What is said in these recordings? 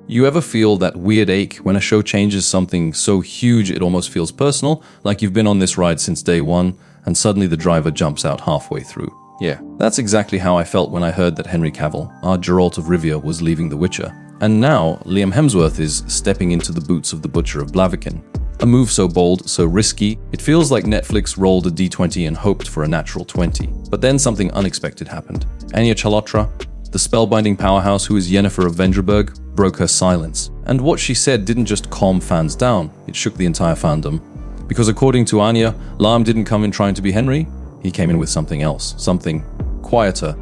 You ever feel that weird ache when a show changes something so huge it almost feels personal, like you've been on this ride since day one, and suddenly the driver jumps out halfway through? Yeah, that's exactly how I felt when I heard that Henry Cavill, our Geralt of Rivia, was leaving The Witcher. And now, Liam Hemsworth is stepping into the boots of the Butcher of Blaviken. A move so bold, so risky, it feels like Netflix rolled a D20 and hoped for a natural 20. But then something unexpected happened. Anya Chalotra, the spellbinding powerhouse who is Yennefer of Vengerberg, broke her silence. And what she said didn't just calm fans down, it shook the entire fandom. Because according to Anya, Liam didn't come in trying to be Henry, he came in with something else, something quieter.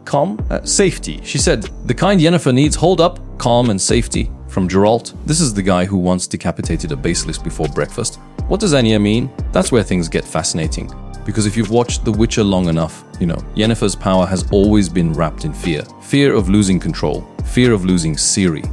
Calm? Safety. She said, the kind Yennefer needs, hold up, calm and safety. From Geralt, this is the guy who once decapitated a basilisk before breakfast. What does Anya mean? That's where things get fascinating. Because if you've watched The Witcher long enough, you know, Yennefer's power has always been wrapped in fear. Fear of losing control. Fear of losing Ciri.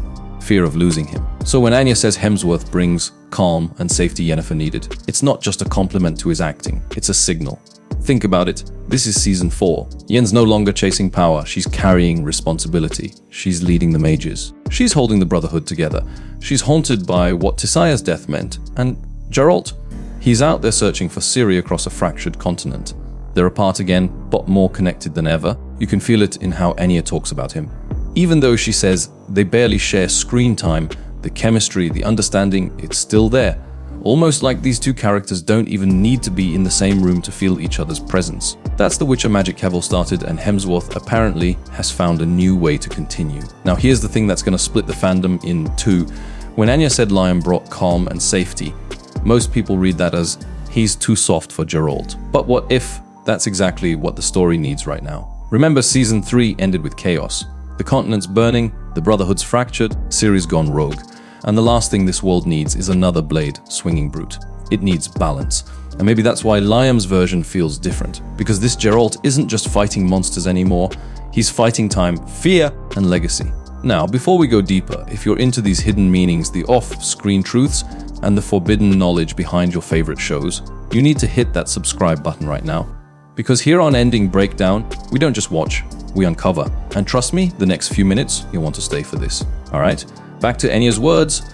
Fear of losing him. So when Anya says Hemsworth brings calm and safety Yennefer needed, it's not just a compliment to his acting, it's a signal. Think about it, this is season 4. Yen's no longer chasing power, she's carrying responsibility. She's leading the mages. She's holding the Brotherhood together. She's haunted by what Tissaya's death meant. And Geralt? He's out there searching for Ciri across a fractured continent. They're apart again, but more connected than ever. You can feel it in how Anya talks about him. Even though she says they barely share screen time, the chemistry, the understanding, it's still there. Almost like these two characters don't even need to be in the same room to feel each other's presence. That's the Witcher magic Cavill started, and Hemsworth apparently has found a new way to continue. Now here's the thing that's going to split the fandom in two. When Anya said Liam brought calm and safety, most people read that as, he's too soft for Geralt. But what if that's exactly what the story needs right now? Remember, season 3 ended with chaos. The continent's burning, the Brotherhood's fractured, Ciri's gone rogue. And the last thing this world needs is another blade swinging brute. It needs balance. And maybe that's why Liam's version feels different. Because this Geralt isn't just fighting monsters anymore, he's fighting time, fear, and legacy. Now, before we go deeper, if you're into these hidden meanings, the off-screen truths, and the forbidden knowledge behind your favorite shows, you need to hit that subscribe button right now. Because here on Ending Breakdown, we don't just watch, we uncover. And trust me, the next few minutes, you'll want to stay for this. Alright, back to Anya's words,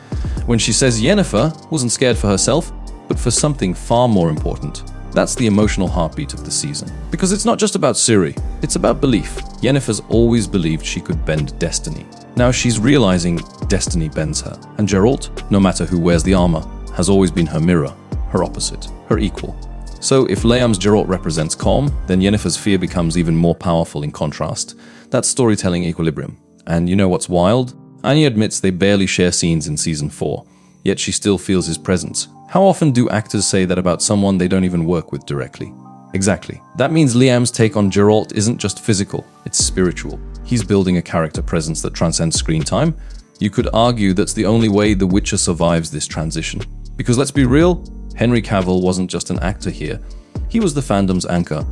when she says Yennefer wasn't scared for herself, but for something far more important. That's the emotional heartbeat of the season. Because it's not just about Ciri, it's about belief. Yennefer's always believed she could bend destiny. Now she's realizing destiny bends her. And Geralt, no matter who wears the armor, has always been her mirror, her opposite, her equal. So if Liam's Geralt represents calm, then Yennefer's fear becomes even more powerful in contrast. That's storytelling equilibrium. And you know what's wild? Anya admits they barely share scenes in season 4, yet she still feels his presence. How often do actors say that about someone they don't even work with directly? Exactly. That means Liam's take on Geralt isn't just physical, it's spiritual. He's building a character presence that transcends screen time. You could argue that's the only way The Witcher survives this transition. Because let's be real, Henry Cavill wasn't just an actor here. He was the fandom's anchor.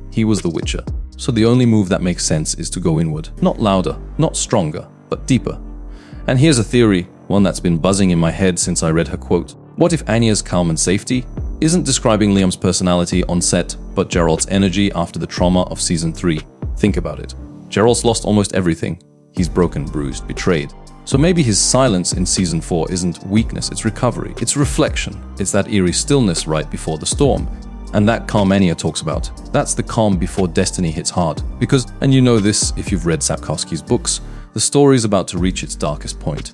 He was The Witcher. So the only move that makes sense is to go inward. Not louder, not stronger, but deeper. And here's a theory, one that's been buzzing in my head since I read her quote. What if Anya's calm and safety isn't describing Liam's personality on set, but Geralt's energy after the trauma of season 3? Think about it. Geralt's lost almost everything. He's broken, bruised, betrayed. So maybe his silence in season 4 isn't weakness, it's recovery, it's reflection. It's that eerie stillness right before the storm. And that calm Anya talks about, that's the calm before destiny hits hard. Because, and you know this if you've read Sapkowski's books, the story's about to reach its darkest point.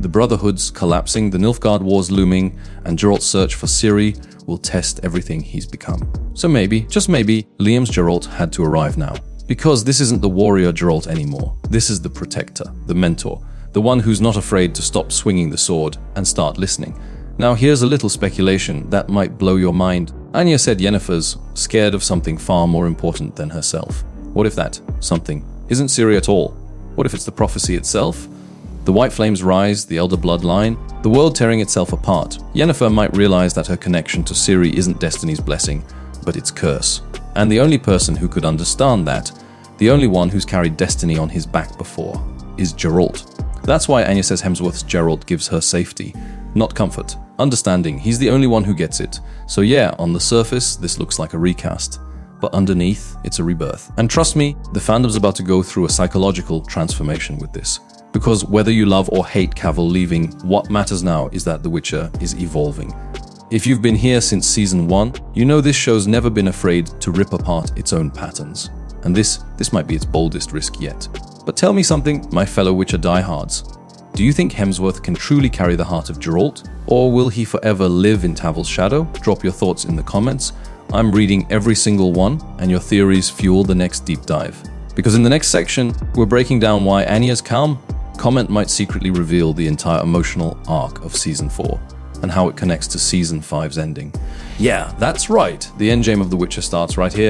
The Brotherhood's collapsing, the Nilfgaard War's looming, and Geralt's search for Ciri will test everything he's become. So maybe, just maybe, Liam's Geralt had to arrive now. Because this isn't the warrior Geralt anymore. This is the protector, the mentor, the one who's not afraid to stop swinging the sword and start listening. Now here's a little speculation that might blow your mind. Anya said Yennefer's scared of something far more important than herself. What if that something isn't Ciri at all? What if it's the prophecy itself? The white flames rise, the elder bloodline, the world tearing itself apart. Yennefer might realize that her connection to Ciri isn't destiny's blessing, but its curse. And the only person who could understand that, the only one who's carried destiny on his back before, is Geralt. That's why Anya says Hemsworth's Geralt gives her safety, not comfort. Understanding, he's the only one who gets it. So yeah, on the surface, this looks like a recast. But underneath, it's a rebirth. And trust me, the fandom's about to go through a psychological transformation with this. Because whether you love or hate Cavill leaving, what matters now is that The Witcher is evolving. If you've been here since season 1, you know this show's never been afraid to rip apart its own patterns. And this might be its boldest risk yet. But tell me something, my fellow Witcher diehards. Do you think Hemsworth can truly carry the heart of Geralt? Or will he forever live in Tavill's shadow? Drop your thoughts in the comments. I'm reading every single one, and your theories fuel the next deep dive. Because in the next section, we're breaking down why Anya's calm comment might secretly reveal the entire emotional arc of Season 4, and how it connects to Season 5's ending. Yeah, that's right, the endgame of The Witcher starts right here.